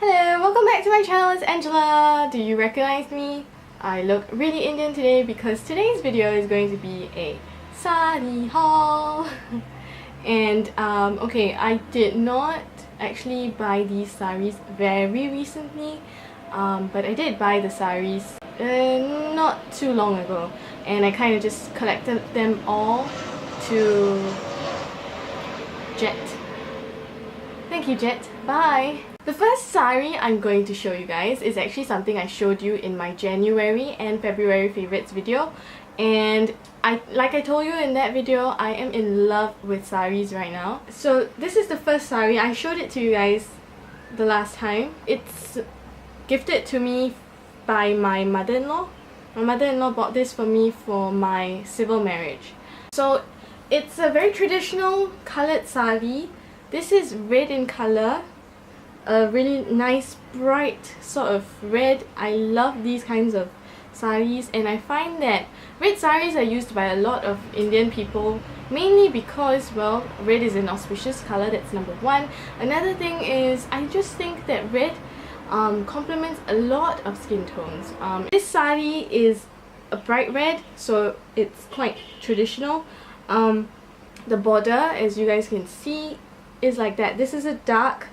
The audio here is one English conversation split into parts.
Hello, welcome back to my channel. It's Angela. Do you recognize me? I look really Indian today because today's video is going to be a Saree haul. And okay, I did not actually buy these saris very recently, but I did buy the saris not too long ago, and I kind of just collected them all to Jet. Thank you, Jet. Bye! The first sari I'm going to show you guys is actually something I showed you in my January and February favorites video, and like I told you in that video, I am in love with saris right now. So this is the first sari. I showed it to you guys the last time. It's gifted to me by my mother-in-law. My mother-in-law bought this for me for my civil marriage. So it's a very traditional coloured sari. This is red in colour. A really nice bright sort of red. I love these kinds of saris, and I find that red saris are used by a lot of Indian people, mainly because, well, red is an auspicious colour, that's number one. Another thing is, I just think that red complements a lot of skin tones. This sari is a bright red, so it's quite traditional. The border, as you guys can see, is like that. This is a dark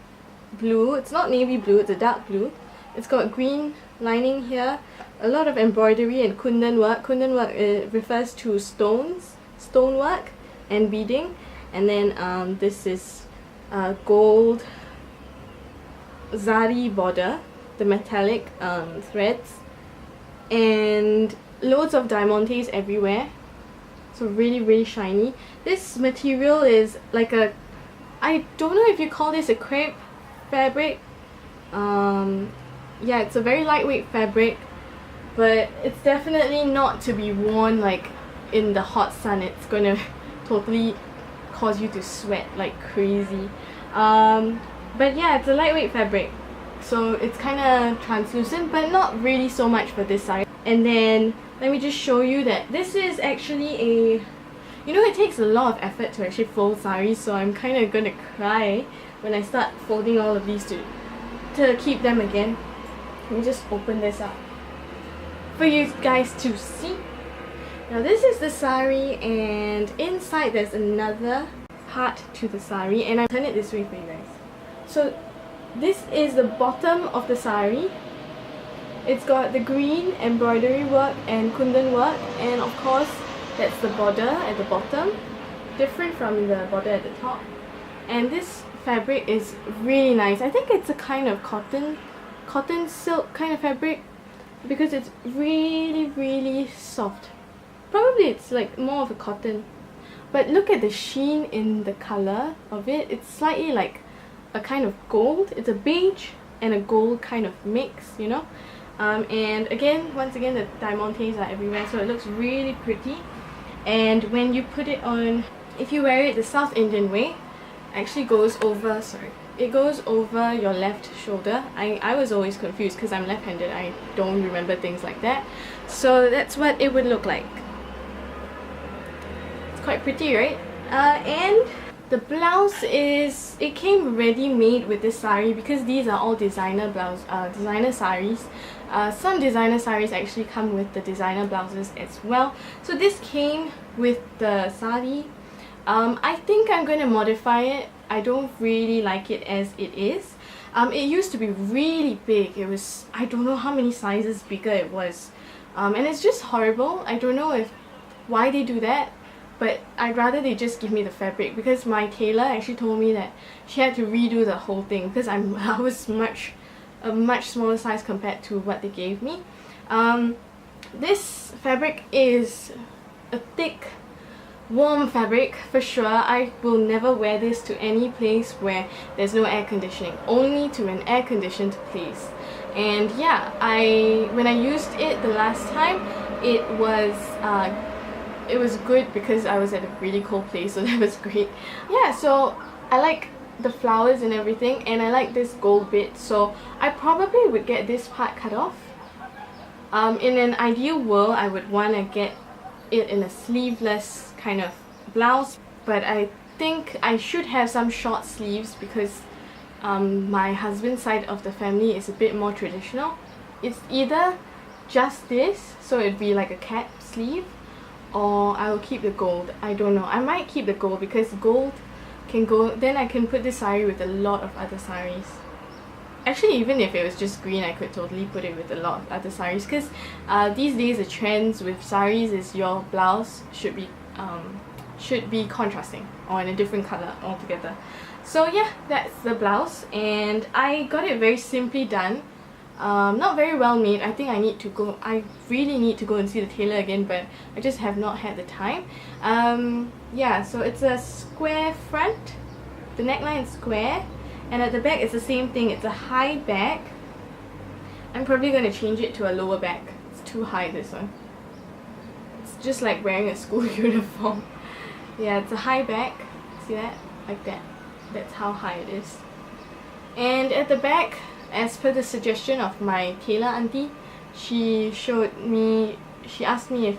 blue. It's not navy blue, it's a dark blue. It's got green lining here, a lot of embroidery and kundan work. Kundan work refers to stonework and beading. And then this is gold zari border, the metallic threads, and loads of diamantes everywhere, so really shiny. This material is like a, I don't know if you call this a crepe fabric. Yeah, it's a very lightweight fabric, but it's definitely not to be worn like in the hot sun. It's gonna totally cause you to sweat like crazy. But yeah, it's a lightweight fabric, so it's kind of translucent, but not really so much for this side. And then let me just show you that this is actually a, you know, it takes a lot of effort to actually fold saris, so I'm kind of gonna cry when I start folding all of these to keep them again. Let me just open this up for you guys to see. Now this is the sari, and inside there's another part to the sari, and I turn it this way for you guys. So this is the bottom of the sari. It's got the green embroidery work and kundan work, and of course that's the border at the bottom, different from the border at the top. And this fabric is really nice. I think it's a kind of cotton silk kind of fabric, because it's really soft. Probably it's like more of a cotton, but look at the sheen in the color of it. It's slightly like a kind of gold. It's a beige and a gold kind of mix, you know. And again, once again, the diamantes are everywhere, so it looks really pretty. And when you put it on, if you wear it the South Indian way, actually goes over, it goes over your left shoulder. I was always confused because I'm left-handed. I don't remember things like that. So that's what it would look like. It's quite pretty, right? And the blouse is, it came ready-made with this sari, because these are all designer saris. Some designer saris actually come with the designer blouses as well. So this came with the sari. I think I'm going to modify it. I don't really like it as it is. It used to be really big. It was, I don't know how many sizes bigger it was. And it's just horrible. I don't know why they do that, but I'd rather they just give me the fabric, because my tailor actually told me that she had to redo the whole thing because I was a much smaller size compared to what they gave me. This fabric is a thick, warm fabric for sure. I will never wear this to any place where there's no air conditioning, only to an air conditioned place. And yeah, when I used it the last time, it was good because I was at a really cold place, so that was great. Yeah, so I like the flowers and everything, and I like this gold bit, so I probably would get this part cut off. In an ideal world, I would want to get it in a sleeveless kind of blouse, but I think I should have some short sleeves, because my husband's side of the family is a bit more traditional. It's either just this, so it'd be like a cap sleeve, or I will keep the gold. I don't know. I might keep the gold because gold can go, then I can put this sari with a lot of other saris. Actually, even if it was just green, I could totally put it with a lot of other saris, because these days the trends with saris is your blouse should be contrasting or in a different color altogether. So yeah, that's the blouse, and I got it very simply done. Not very well made. I think I really need to go and see the tailor again, but I just have not had the time. Yeah, so it's a square front, the neckline is square, and at the back it's the same thing. It's a high back. I'm probably going to change it to a lower back. It's too high, this one. It's just like wearing a school uniform. Yeah, it's a high back. See that? Like that. That's how high it is. And at the back, as per the suggestion of my tailor auntie, she asked me if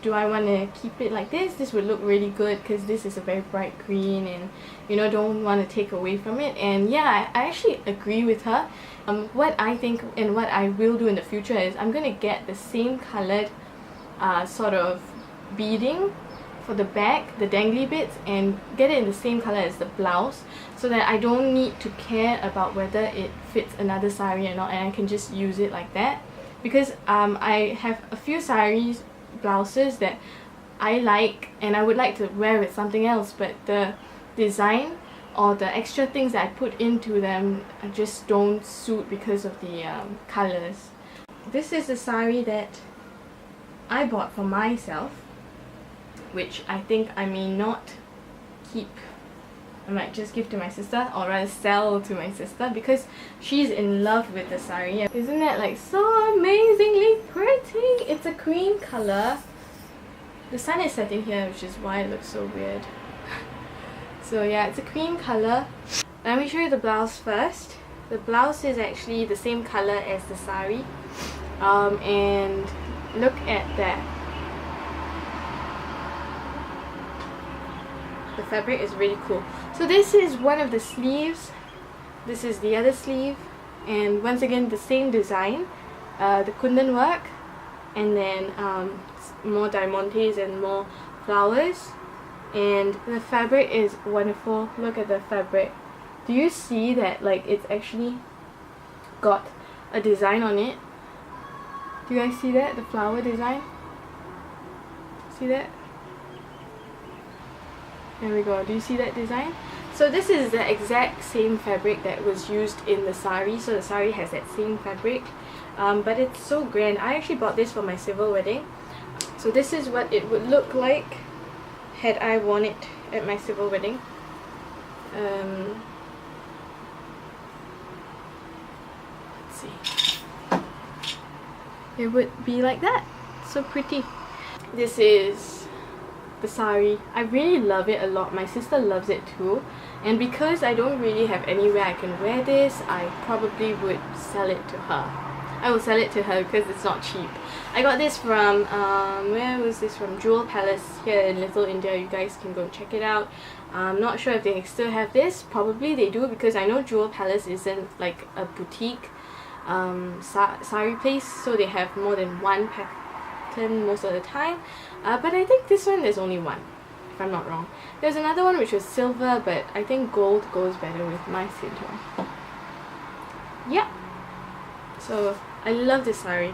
do I want to keep it like this. This would look really good because this is a very bright green, and you know, don't want to take away from it. And yeah, I actually agree with her. What I think and what I will do in the future is I'm going to get the same coloured sort of beading for the back, the dangly bits, and get it in the same color as the blouse, so that I don't need to care about whether it fits another sari or not, and I can just use it like that. Because I have a few saris, blouses that I like and I would like to wear with something else, but the design or the extra things that I put into them just don't suit because of the colors. This is the sari that I bought for myself, which I think I may not keep. I might just give to my sister, or rather sell to my sister, because she's in love with the sari. Isn't that like so amazingly pretty? It's a cream color. The sun is setting here, which is why it looks so weird. So yeah, it's a cream color. Let me show you the blouse first. The blouse is actually the same color as the sari. And look at that. The fabric is really cool. So this is one of the sleeves, this is the other sleeve, and once again the same design, the kundan work, and then more diamantes and more flowers, and the fabric is wonderful. Look at the fabric. Do you see that, like, it's actually got a design on it? Do you guys see that? The flower design? See that? There we go. Do you see that design? So this is the exact same fabric that was used in the sari. So the sari has that same fabric, but it's so grand. I actually bought this for my civil wedding. So this is what it would look like had I worn it at my civil wedding. Let's see. It would be like that. So pretty. This is the sari. I really love it a lot. My sister loves it too, and because I don't really have anywhere I can wear this, I probably would sell it to her. I will sell it to her because it's not cheap. I got this from where was this from? Jewel Palace here in Little India. You guys can go check it out. I'm not sure if they still have this. Probably they do, because I know Jewel Palace isn't like a boutique sari place, so they have more than one pattern most of the time. But I think this one there's only one, if I'm not wrong. There's another one which was silver, but I think gold goes better with my skin tone. Yeah. So I love this sari,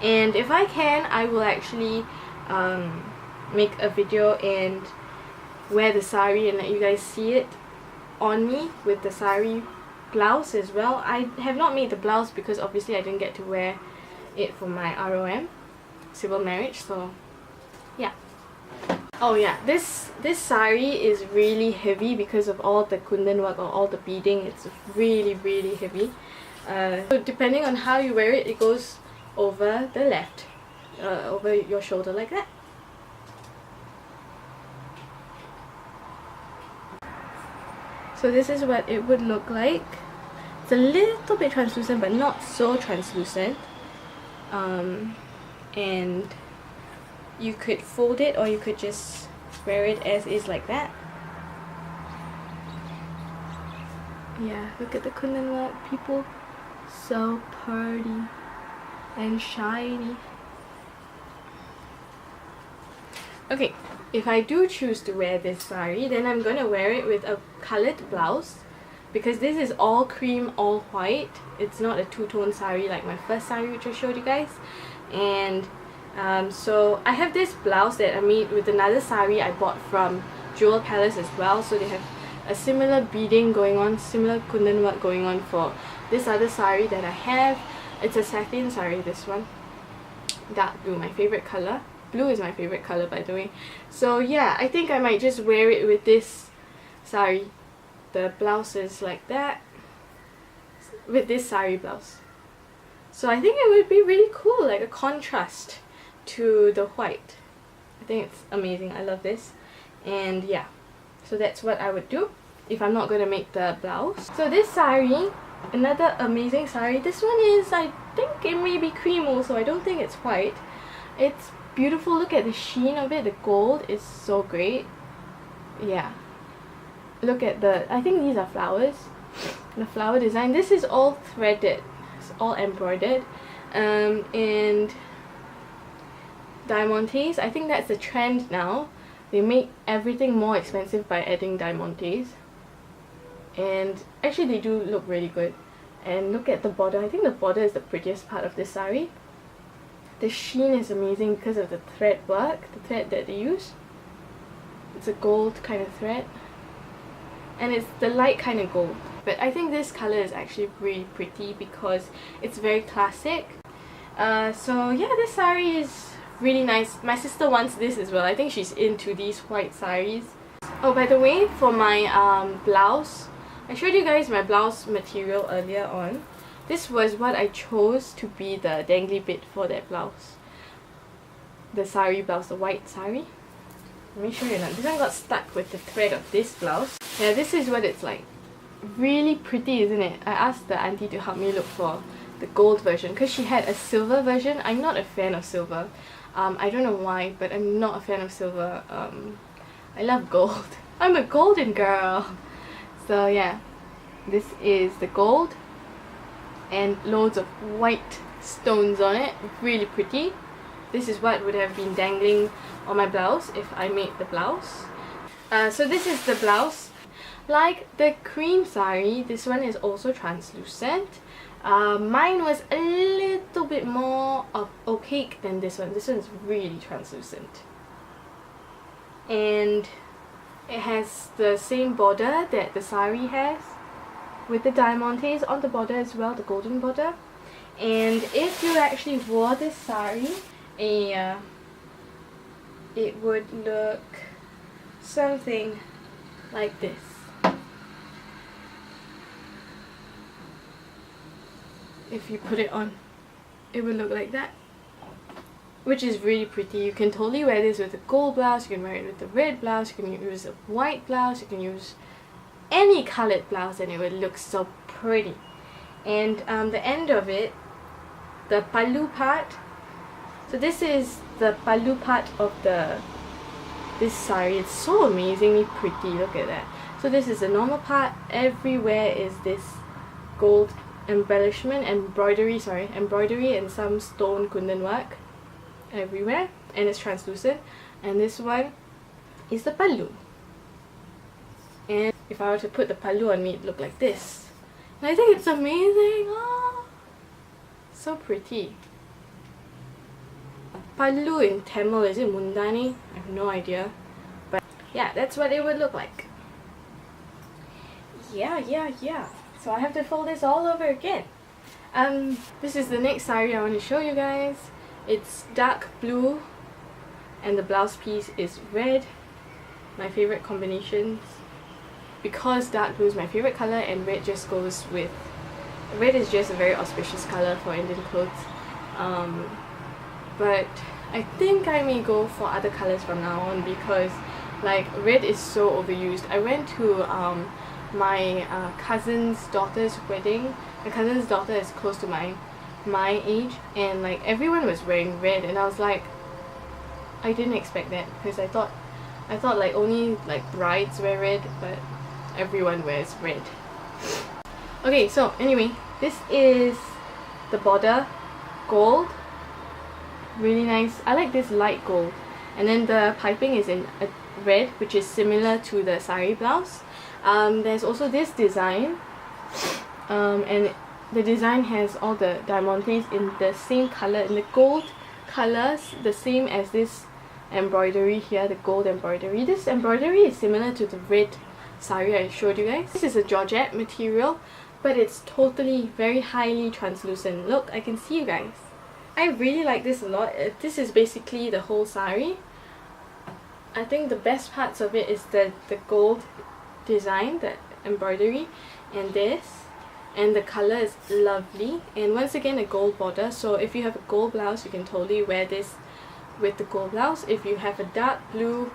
and if I can, I will actually make a video and wear the sari and let you guys see it on me with the sari blouse as well. I have not made the blouse because obviously I didn't get to wear it for my ROM, civil marriage, so yeah. Oh yeah, this sari is really heavy because of all the kundan work or all the beading. It's really heavy. So depending on how you wear it, it goes over the left, over your shoulder like that. So this is what it would look like. It's a little bit translucent, but not so translucent. And you could fold it, or you could just wear it as is like that. Yeah, look at the kundan work, people. So pretty and shiny. Okay, if I do choose to wear this sari, then I'm gonna wear it with a coloured blouse, because this is all cream, all white. It's not a two-tone sari like my first sari which I showed you guys. And so I have this blouse that I made with another sari I bought from Jewel Palace as well. So they have a similar beading going on, similar kundan work going on for this other sari that I have. It's a satin sari, this one. Dark blue, my favourite colour. Blue is my favourite colour, by the way. So yeah, I think I might just wear it with this sari. The blouse is like that, with this sari blouse. So I think it would be really cool, like a contrast to the white. I think it's amazing. I love this. And yeah, so that's what I would do if I'm not going to make the blouse. So this sari, another amazing sari. This one is, I think it may be cream also. I don't think it's white. It's beautiful. Look at the sheen of it. The gold is so great. Yeah. Look at the, I think these are flowers. The flower design. This is all threaded. It's all embroidered. And diamantes. I think that's the trend now. They make everything more expensive by adding diamantes. And actually they do look really good. And look at the border. I think the border is the prettiest part of this sari. The sheen is amazing because of the thread work, the thread that they use. It's a gold kind of thread. And it's the light kind of gold. But I think this colour is actually really pretty because it's very classic. So yeah, this sari is really nice. My sister wants this as well. I think she's into these white saris. Oh, by the way, for my blouse, I showed you guys my blouse material earlier on. This was what I chose to be the dangly bit for that blouse. The sari blouse, the white sari. Let me show you now. This one got stuck with the thread of this blouse. Yeah, this is what it's like. Really pretty, isn't it? I asked the auntie to help me look for the gold version because she had a silver version. I'm not a fan of silver. I don't know why, but I'm not a fan of silver. I love gold. I'm a golden girl. So yeah, this is the gold and loads of white stones on it. Really pretty. This is what would have been dangling on my blouse if I made the blouse. So this is the blouse. Like the cream sari, this one is also translucent. Mine was a little bit more opaque than this one. This one is really translucent. And it has the same border that the sari has, with the diamantes on the border as well, the golden border. And if you actually wore this sari, it would look something like this. If you put it on, it would look like that, which is really pretty. You can totally wear this with a gold blouse, you can wear it with a red blouse, you can use a white blouse, you can use any coloured blouse and it would look so pretty. And the end of it, the pallu part, so this is the pallu part of this sari. It's so amazingly pretty, look at that. So this is the normal part. Everywhere is this gold embellishment, embroidery and some stone kundan work everywhere, and it's translucent. And this one is the pallu. And if I were to put the pallu on me, it'd look like this. And I think it's amazing. Oh, so pretty. Pallu in Tamil, is it mundani? I have no idea. But yeah, that's what it would look like. Yeah. So I have to fold this all over again. This is the next sari I want to show you guys. It's dark blue and the blouse piece is red. My favorite combinations. Because dark blue is my favorite colour and red just goes with... Red is just a very auspicious colour for Indian clothes. But I think I may go for other colours from now on because like red is so overused. I went to my cousin's daughter's wedding. My cousin's daughter is close to my age, and like everyone was wearing red, and I was like, I didn't expect that because I thought like only like brides wear red, but everyone wears red. Okay, so anyway, this is the border, gold, really nice. I like this light gold, and then the piping is in a red, which is similar to the Sari Blouse. There's also this design, and the design has all the diamantes in the same color, in the gold colors, the same as this embroidery here, the gold embroidery. This embroidery is similar to the red sari I showed you guys. This is a georgette material, but it's totally very highly translucent. Look, I can see you guys. I really like this a lot. This is basically the whole sari. I think the best parts of it is the gold design, the embroidery, and this. And the color is lovely. And once again, a gold border. So if you have a gold blouse, you can totally wear this with the gold blouse. If you have a dark blue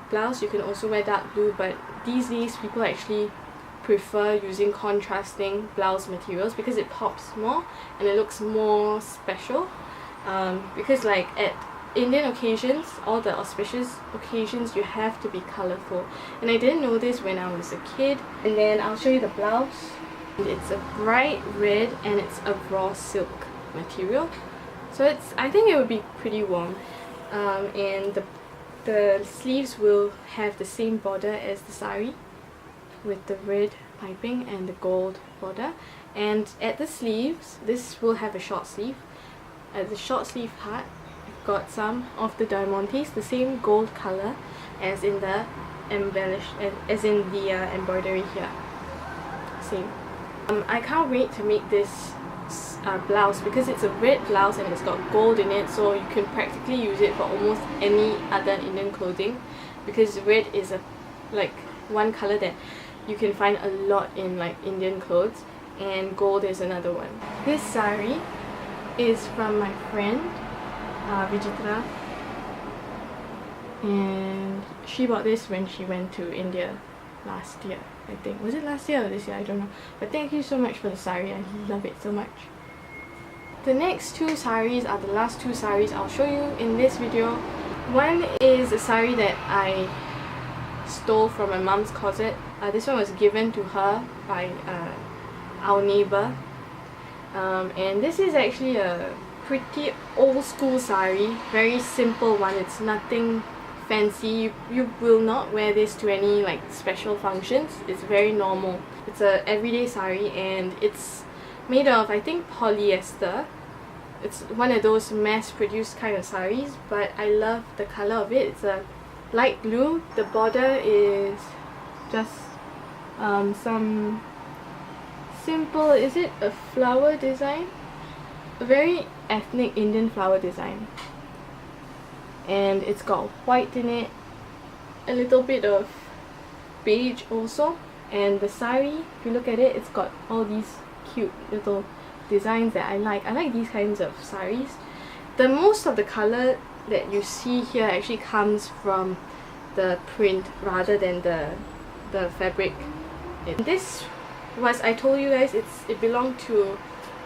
blouse, you can also wear dark blue. But these days, people actually prefer using contrasting blouse materials because it pops more and it looks more special. Because like at Indian occasions, all the auspicious occasions, you have to be colorful. And I didn't know this when I was a kid. And then I'll show you the blouse. It's a bright red and it's a raw silk material. So I think it would be pretty warm. And the sleeves will have the same border as the sari, with the red piping and the gold border. And at the sleeves, this will have a short sleeve. At the short sleeve part, I've got some of the diamantes, the same gold color as in the embroidery here. Same. I can't wait to make this blouse because it's a red blouse and it's got gold in it, so you can practically use it for almost any other Indian clothing, because red is like one color that you can find a lot in like Indian clothes, and gold is another one. This sari is from my friend Vijitra, and she bought this when she went to India last year. I think. Was it last year or this year? I don't know. But thank you so much for the sari. I love it so much. The next two saris are the last two saris I'll show you in this video. One is a sari that I stole from my mom's closet. This one was given to her by our neighbor. And this is actually a pretty old school sari. Very simple one. It's nothing fancy. You will not wear this to any like special functions. It's very normal. It's a everyday sari and it's made of, I think, polyester. It's one of those mass-produced kind of saris, but I love the color of it. It's a light blue. The border is just some simple, is it a flower design? A very ethnic Indian flower design. And it's got white in it, a little bit of beige also. And the sari, if you look at it, it's got all these cute little designs that I like. I like these kinds of saris. The most of the color that you see here actually comes from the print rather than the fabric. This was, I told you guys, it belonged to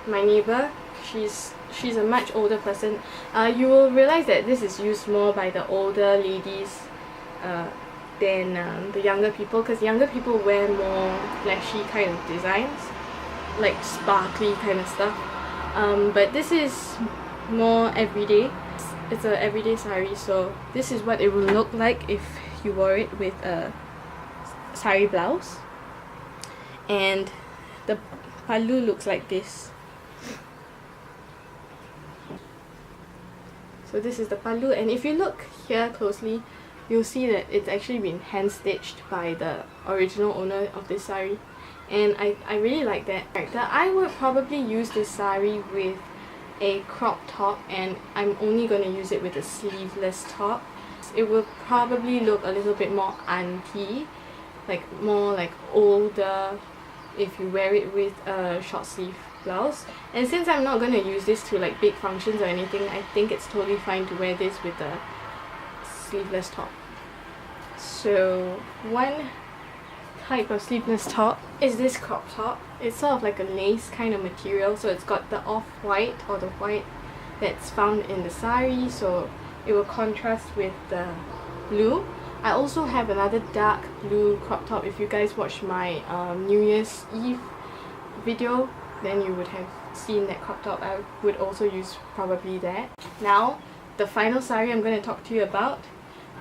my neighbor. She's a much older person. You will realize that this is used more by the older ladies than the younger people, because younger people wear more flashy kind of designs, like sparkly kind of stuff. But this is more everyday. It's an everyday sari, so this is what it will look like if you wore it with a sari blouse. And the pallu looks like this. So this is the pallu, and if you look here closely, you'll see that it's actually been hand stitched by the original owner of this sari, and I really like that. I would probably use this sari with a crop top, and I'm only going to use it with a sleeveless top. It will probably look a little bit more auntie, like more like older, if you wear it with a short sleeve blouse. And since I'm not going to use this to like big functions or anything, I think it's totally fine to wear this with a sleeveless top. So one type of sleeveless top is this crop top. It's sort of like a lace kind of material, so it's got the off-white or the white that's found in the sari, so it will contrast with the blue. I also have another dark blue crop top. If you guys watched my New Year's Eve video, then you would have seen that crop top. I would also use probably that. Now, the final sari I'm going to talk to you about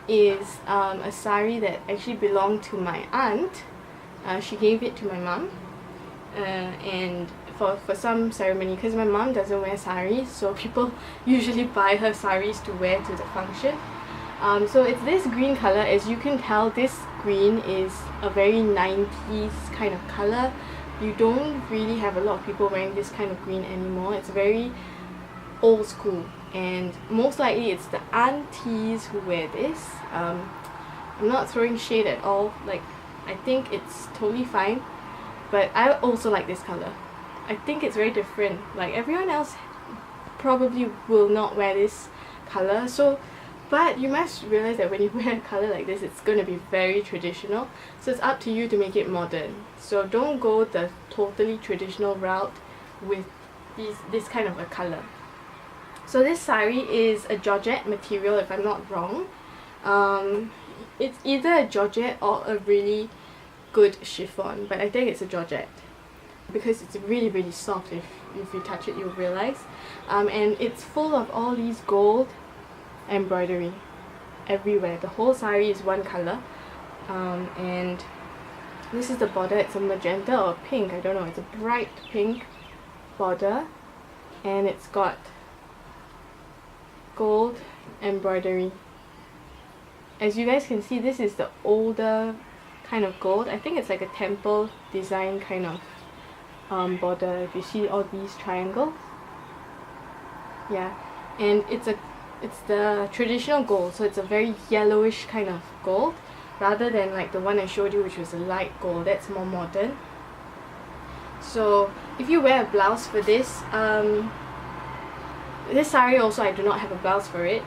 is a sari that actually belonged to my aunt. She gave it to my mum, and for some ceremony, because my mum doesn't wear saris, so people usually buy her saris to wear to the function. So it's this green color. As you can tell, this green is a very 90s kind of color. You don't really have a lot of people wearing this kind of green anymore. It's very old school, and most likely it's the aunties who wear this. I'm not throwing shade at all, like I think it's totally fine, but I also like this color. I think it's very different. Like everyone else probably will not wear this color, but you must realize that when you wear a color like this, it's going to be very traditional, so it's up to you to make it modern. So don't go the totally traditional route with this kind of a color. So this sari is a georgette material, if I'm not wrong. It's either a georgette or a really good chiffon, but I think it's a georgette because it's really soft. If you touch it, you'll realize. And it's full of all these gold embroidery everywhere. The whole sari is one color, and this is the border. It's a magenta or pink, I don't know. It's a bright pink border, and it's got gold embroidery. As you guys can see, this is the older kind of gold. I think it's like a temple design kind of border. If you see all these triangles, yeah, and it's the traditional gold, so it's a very yellowish kind of gold, rather than like the one I showed you, which was a light gold. That's more modern. So if you wear a blouse for this, this sari also, I do not have a blouse for it.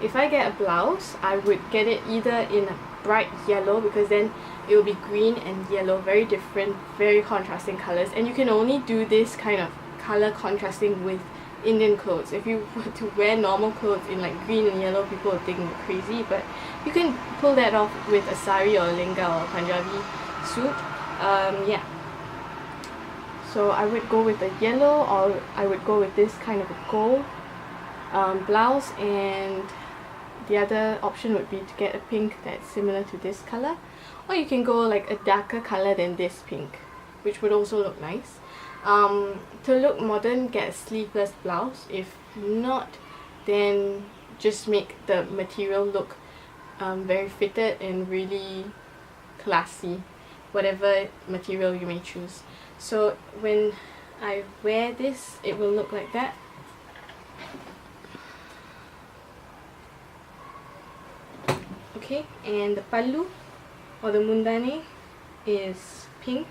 If I get a blouse, I would get it either in a bright yellow, because then it will be green and yellow, very different, very contrasting colors, and you can only do this kind of color contrasting with Indian clothes. If you were to wear normal clothes in like green and yellow, people would think you're crazy, but you can pull that off with a sari or a linga or a Punjabi suit. Yeah. So I would go with a yellow, or I would go with this kind of a gold blouse, and the other option would be to get a pink that's similar to this color, or you can go like a darker color than this pink, which would also look nice. To look modern, get a sleeveless blouse. If not, then just make the material look very fitted and really classy, whatever material you may choose. So when I wear this, it will look like that. Okay, and the pallu or the mundane is pink.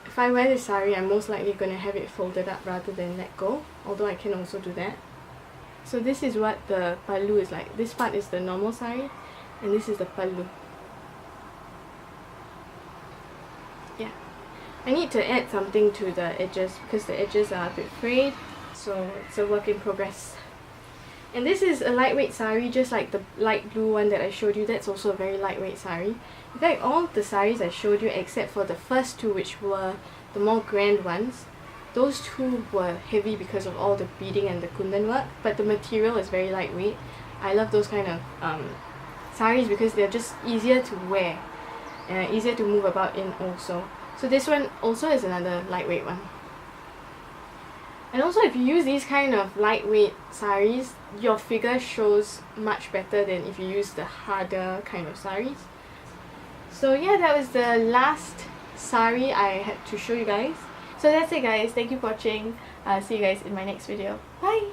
If I wear this sari, I'm most likely going to have it folded up rather than let go, although I can also do that. So this is what the pallu is like. This part is the normal sari, and this is the pallu. Yeah. I need to add something to the edges because the edges are a bit frayed, so it's a work in progress. And this is a lightweight sari, just like the light blue one that I showed you. That's also a very lightweight sari. In fact, all the saris I showed you, except for the first two, which were the more grand ones, those two were heavy because of all the beading and the kundan work, but the material is very lightweight. I love those kind of saris because they're just easier to wear and easier to move about in also. So this one also is another lightweight one. And also, if you use these kind of lightweight saris, your figure shows much better than if you use the harder kind of saris. So yeah, that was the last sari I had to show you guys. So that's it guys, thank you for watching. I'll see you guys in my next video. Bye!